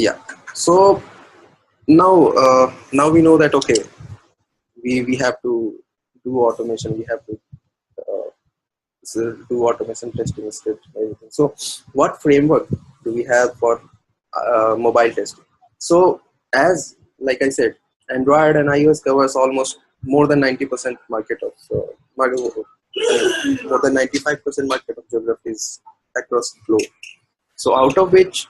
Yeah. So now we know that okay, we have to do automation. We have to uh, do automation testing script everything. So what framework do we have for mobile testing? So as like I said, Android and iOS covers almost more than 90% market of more than 95% market of geographies across the globe. So out of which,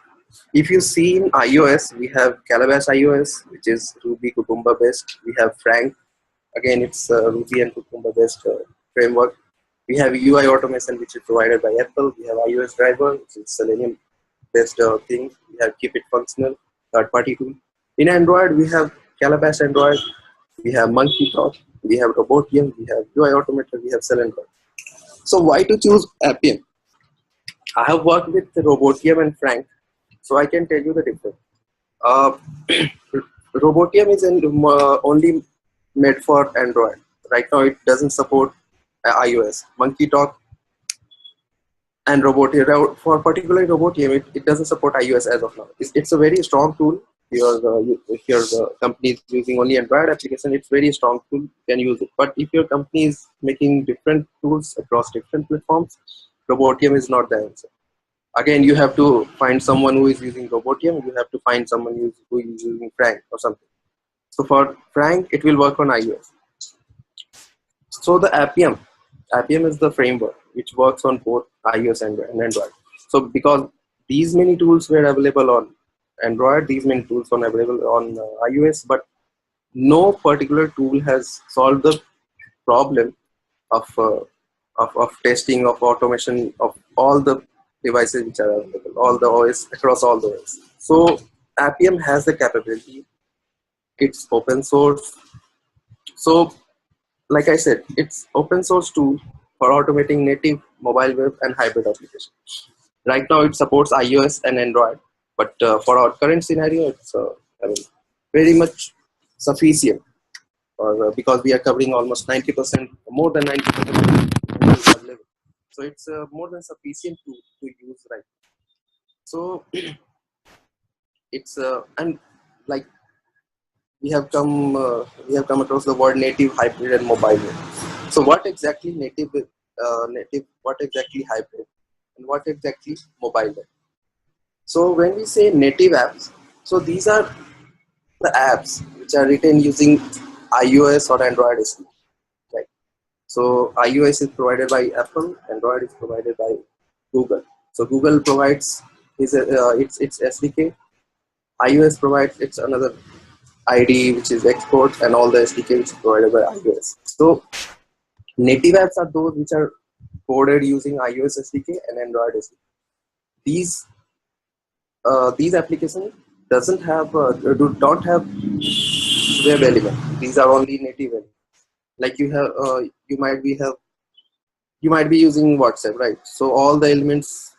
if you see in iOS, we have Calabash iOS, which is Ruby Cucumber based. We have Frank, again it's Ruby and Cucumber based framework. We have UI automation, which is provided by Apple. We have iOS driver, which is Selenium based thing. We have Keep It Functional, third party tool. In Android, we have Calabash Android, we have Monkey Talk, we have Robotium, we have UI Automator, we have Selenium. So why to choose Appium? I have worked with Robotium and Frank, so I can tell you the difference. Uh, Robotium is only made for Android. Right now, it doesn't support iOS. Monkey Talk and Robotium, for particularly Robotium, it doesn't support iOS as of now. It's a very strong tool. If your company is using only Android application, it's very strong tool. You can use it. But if your company is making different tools across different platforms, Robotium is not the answer. Again, you have to find someone who is using Robotium. You have to find someone who is using Frank or something. So for Frank, it will work on iOS. So the Appium is the framework which works on both iOS and Android. So because these many tools were available on Android, these many tools are available on iOS, but no particular tool has solved the problem of testing, of automation of all the devices which are available, all the OS, across all the OS. So Appium has the capability. It's open source. So like I said, it's open source tool for automating native mobile web and hybrid applications. Right now it supports iOS and Android, but for our current scenario, it's I mean, very much sufficient, because we are covering almost 90%, more than 90% level. So it's more than sufficient to use right now. So it's and like we have come across the word native, hybrid, and mobile web. So what exactly native? What exactly hybrid? And what exactly mobile web? So when we say native apps, so these are the apps which are written using iOS or Android SDK, right? So iOS is provided by Apple, Android is provided by Google. So Google provides its SDK, iOS provides its another ID, which is export, and all the SDK which is provided by iOS. So native apps are those which are coded using iOS SDK and Android SDK. These applications don't have web element. These are only native elements. Like you might be using WhatsApp, right? So all the elements,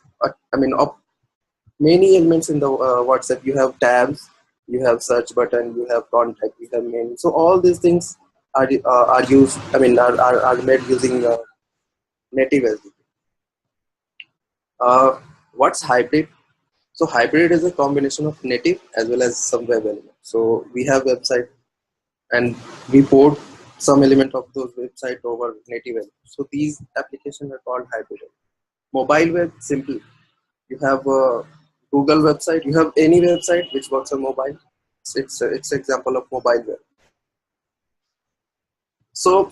many elements in the WhatsApp. You have tabs, you have search button, you have contact, you have mail. So all these things are used. Are made using native SDK. What's hybrid? So hybrid is a combination of native as well as some web element. So we have website and we port some element of those website over native element. So these applications are called hybrid. Mobile web, simple. You have a Google website. You have any website which works on mobile. It's example of mobile web. So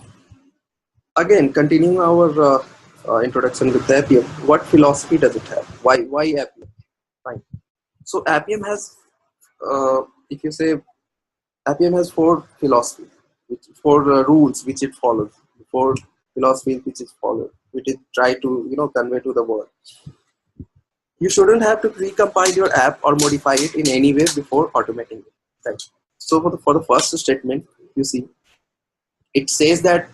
again, continuing our introduction with Appium, what philosophy does it have? Why Appium? Fine. So Appium has, if you say, Appium has four philosophies, four rules which it follows, four philosophies which is followed, which it try to convey to the world. You shouldn't have to recompile your app or modify it in any way before automating it. Right. So for the first statement, you see, it says that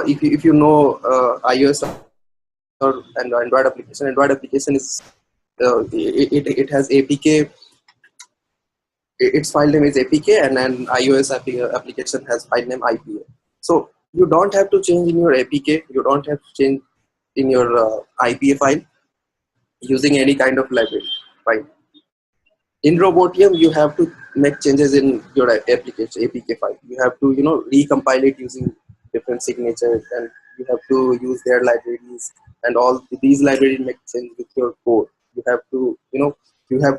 if you know iOS or Android application is it has APK. Its file name is APK, and an iOS application has file name IPA. So you don't have to change in your APK. You don't have to change in your IPA file using any kind of library, right? In Robotium, you have to make changes in your application APK file. You have to recompile it using different signatures, and you have to use their libraries, and all these libraries make change with your code. You have to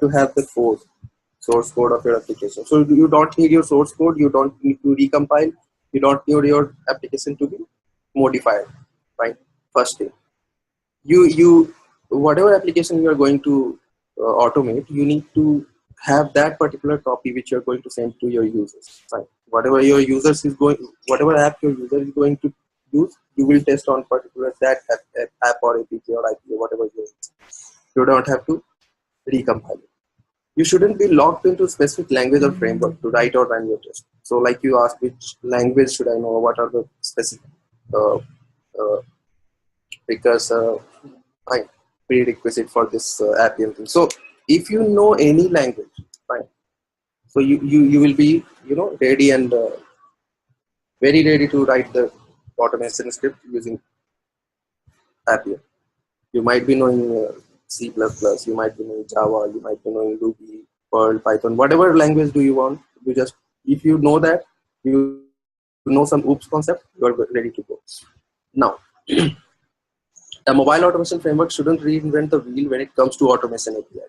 have the code, source code of your application. So you don't need your source code. You don't need to recompile. You don't need your application to be modified. Right. First thing, you whatever application you are going to automate, you need to have that particular copy which you're going to send to your users, right? Whatever app your user is going to use, you will test on particular that app or APK or IP or whatever you use. You don't have to recompile it. You shouldn't be locked into specific language or framework to write or run your test. So like you asked, which language should I know, what are the specific uh, uh, because fine, prerequisite for this Appium thing. So if you know any language, fine. So you will be ready and very ready to write the automation script using Appium. You might be knowing C++, you might be knowing Java, you might be knowing Ruby, Perl, Python, whatever language do you want. You just, if you know that, you know some OOPS concept, you are ready to go. Now, a mobile automation framework shouldn't reinvent the wheel when it comes to automation API.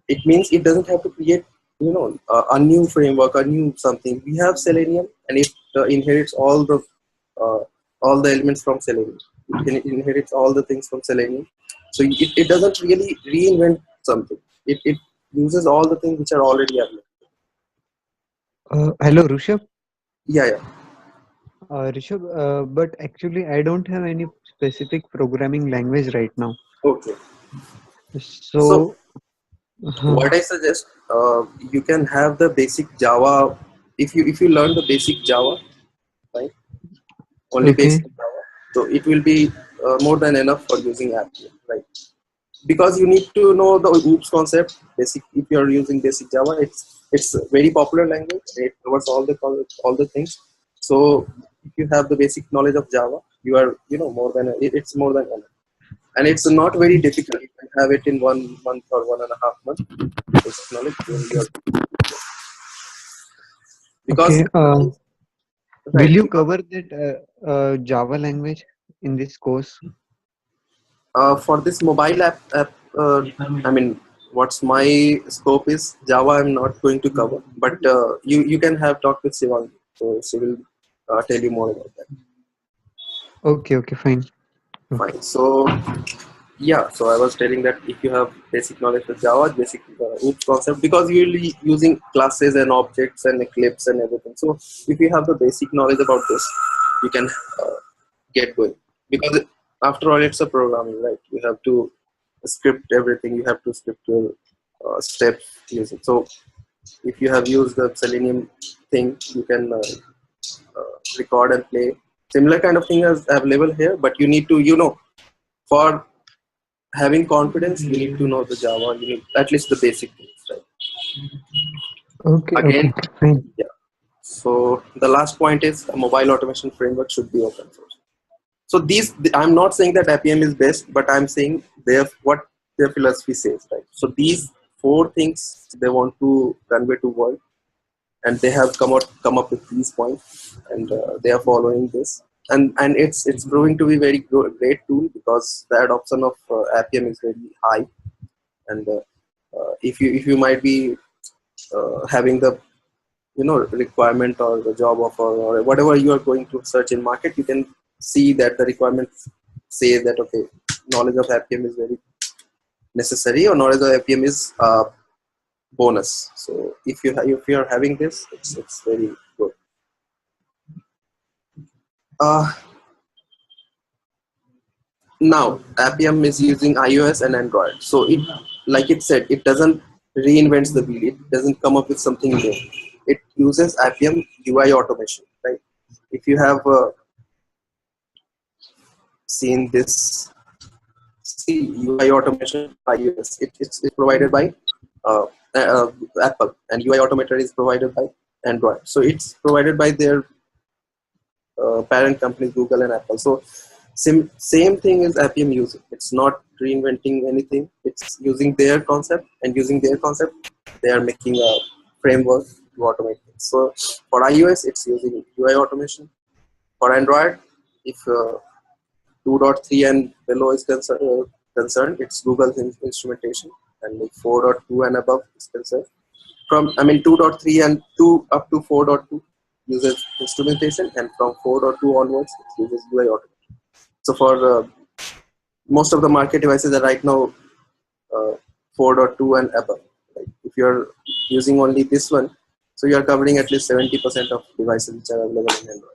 It means it doesn't have to create a new framework, a new something. We have Selenium, and it inherits uh, all the elements from Selenium. It inherits all the things from Selenium. So it doesn't really reinvent something. It uses all the things which are already available. Hello, Rishabh. Yeah, yeah. Rishabh, but actually, I don't have any specific programming language right now. Okay. So So, what I suggest, you can have the basic Java. If you learn the basic Java, right? Only okay, basic Java. So it will be more than enough for using Appium, right? Because you need to know the OOPS concept. Basic, if you are using basic Java, it's a very popular language. It covers all the things. So if you have the basic knowledge of Java, you are more than it's more than enough, and it's not very difficult. You can have it in 1 month or 1.5 months. Basic knowledge, because okay. Will right you because cover that Java language in this course? for this mobile app I mean, what's my scope is Java. I'm not going to cover, but you can have talk with Sivangi, so she will tell you more about that. Okay, okay, fine. Okay, Fine. So yeah, so I was telling that if you have basic knowledge of Java, basic OOPS concept, because you will be using classes and objects and Eclipse and everything. So if you have the basic knowledge about this, you can get going, because after all, it's a programming, right? You have to script everything. You have to script your steps using. So if you have used the Selenium thing, you can record and play. Similar kind of thing is available here, but you need to for having confidence, you need to know the Java. You need at least the basic things, right? okay, Again, okay, fine. yeah. So the last point is a mobile automation framework should be open source. So I'm not saying that Appium is best, but I'm saying what their philosophy says, right? So these four things they want to convey to world, and they have come up with these points, and they are following this, and it's proving to be very great tool, because the adoption of Appium is very high, and if you might be having the requirement or the job offer or whatever you are going to search in market, you can see that the requirements say that okay, knowledge of Appium is very necessary, or knowledge of Appium is bonus. So if you are having this, it's very good. uh, Now Appium is using iOS and Android, so it, like it said, it doesn't reinvents the wheel. It doesn't come up with something new. It uses Appium UI automation, right? If you have seen this, see UI automation iOS, it's provided by uh, uh, Apple, and UI Automator is provided by Android. So it's provided by their parent companies, Google and Apple. So same thing is Appium using. It's not reinventing anything. It's using their concept, and using their concept, they are making a framework to automate things. So for iOS, it's using UI automation. For Android, if 2.3 and below is concerned, it's Google's instrumentation, and like 4.2 and above is concerned. From 2.3 and 2 up to 4.2 uses instrumentation, and from 4.2 onwards it uses UI automation. So for most of the market devices are right now 4.2 and above. Like if you're using only this one, so you are covering at least 70% of devices which are available in Android.